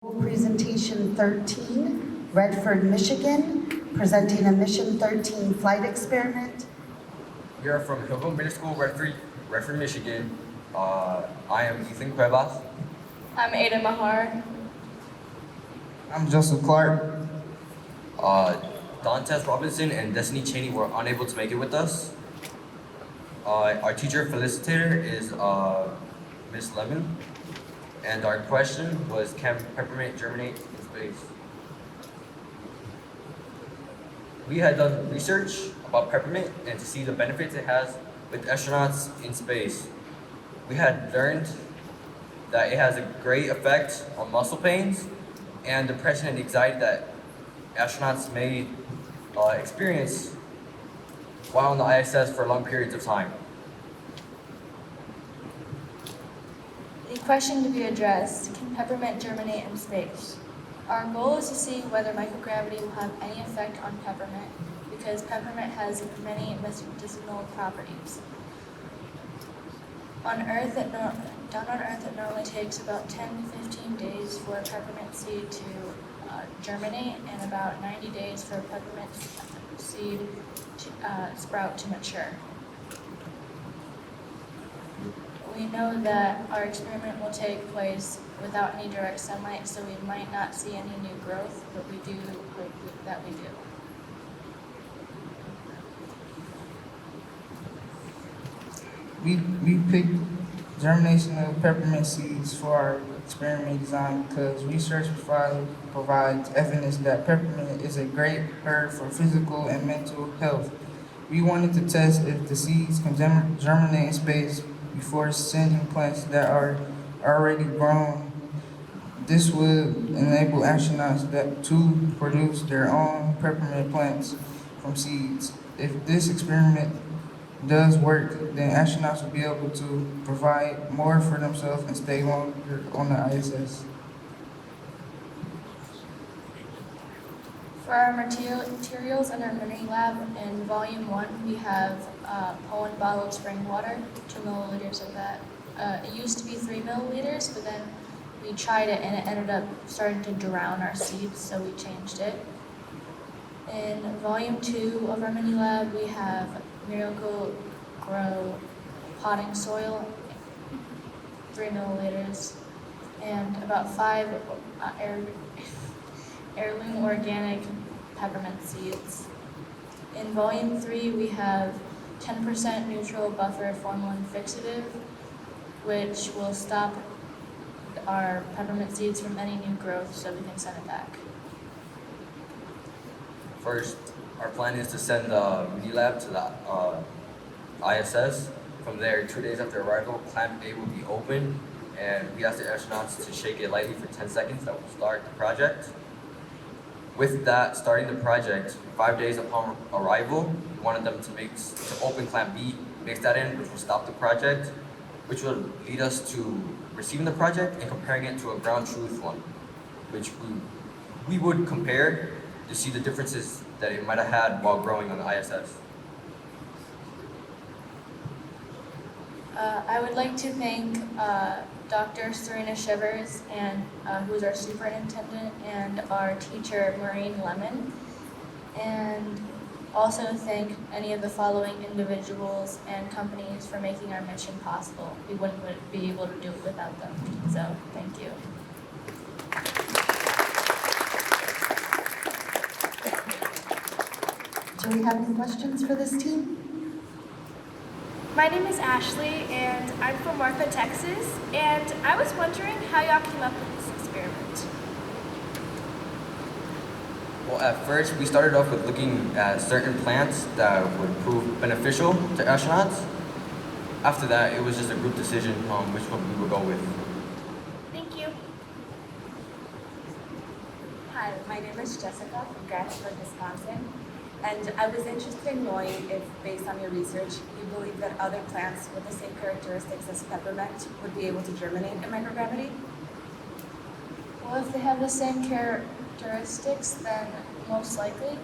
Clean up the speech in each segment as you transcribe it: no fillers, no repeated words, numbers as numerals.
Presentation 13, Redford, Michigan, presenting a Mission 13 flight experiment. We are from Hillville Middle School, Redford, Michigan. I am Ethan Cuevas. I'm Ada Mahar. I'm Joseph Clark. Dantes Robinson and Destiny Cheney were unable to make it with us. Our teacher felicitator is Miss Lemon. And our question was, can peppermint germinate in space? We had done research about peppermint and to see the benefits it has with astronauts in space. We had learned that it has a great effect on muscle pains and depression and anxiety that astronauts may experience while on the ISS for long periods of time. The question to be addressed, can peppermint germinate in space? Our goal is to see whether microgravity will have any effect on peppermint, because peppermint has many medicinal properties. Down on Earth, it normally takes about 10 to 15 days for a peppermint seed to germinate and about 90 days for a peppermint seed to sprout to mature. We know that our experiment will take place without any direct sunlight, so we might not see any new growth, but we do hope that we do. We picked germination of peppermint seeds for our experiment design because research provides evidence that peppermint is a great herb for physical and mental health. We wanted to test if the seeds can germinate in space before sending plants that are already grown. This would enable astronauts to produce their own peppermint plants from seeds. If this experiment does work, then astronauts will be able to provide more for themselves and stay longer on the ISS. For our materials in our mini lab, in volume 1, we have Poland bottled spring water, 2 milliliters of that. It used to be 3 milliliters, but then we tried it and it ended up starting to drown our seeds, so we changed it. In volume 2 of our mini lab, we have Miracle Grow potting soil, 3 milliliters, and about 5 heirloom organic peppermint seeds. In volume 3, we have 10% neutral buffer formalin fixative, which will stop our peppermint seeds from any new growth so we can send it back. First, our plan is to send the mini lab to the ISS. From there, 2 days after arrival, clamp A will be open, and we ask the astronauts to shake it lightly for 10 seconds. That will start the project. With that, starting the project, 5 days upon arrival, we wanted them to open clamp B, mix that in, which will stop the project, which will lead us to receiving the project and comparing it to a ground truth one, which we would compare to see the differences that it might have had while growing on the ISS. I would like to thank Dr. Serena Shivers, and who's our superintendent, and our teacher, Maureen Lemon, and also thank any of the following individuals and companies for making our mission possible. We wouldn't be able to do it without them, so thank you. Do we have any questions for this team? My name is Ashley, and I'm from Marfa, Texas, and I was wondering how y'all came up with this experiment. Well, at first, we started off with looking at certain plants that would prove beneficial to astronauts. After that, it was just a group decision on which one we would go with. Thank you. Hi, my name is Jessica from Redford, Wisconsin, and I was interested in knowing if, based on your research, you believe that other plants with the same characteristics as peppermint would be able to germinate in microgravity? Well, if they have the same characteristics, then most likely,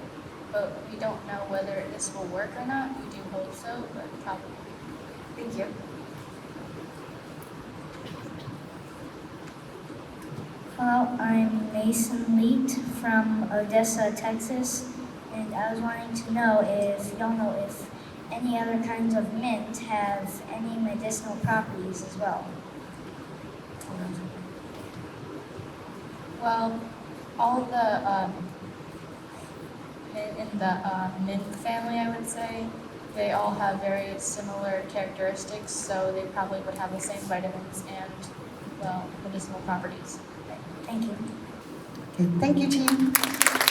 but we don't know whether this will work or not. We do hope so, but probably. Thank you. Hello, I'm Mason Leet from Odessa, Texas, and I was wanting to know if y'all know if any other kinds of mint have any medicinal properties as well. Well, all the in the mint family, I would say, they all have very similar characteristics, so they probably would have the same vitamins and, well, medicinal properties. Thank you. Okay, thank you, Chief.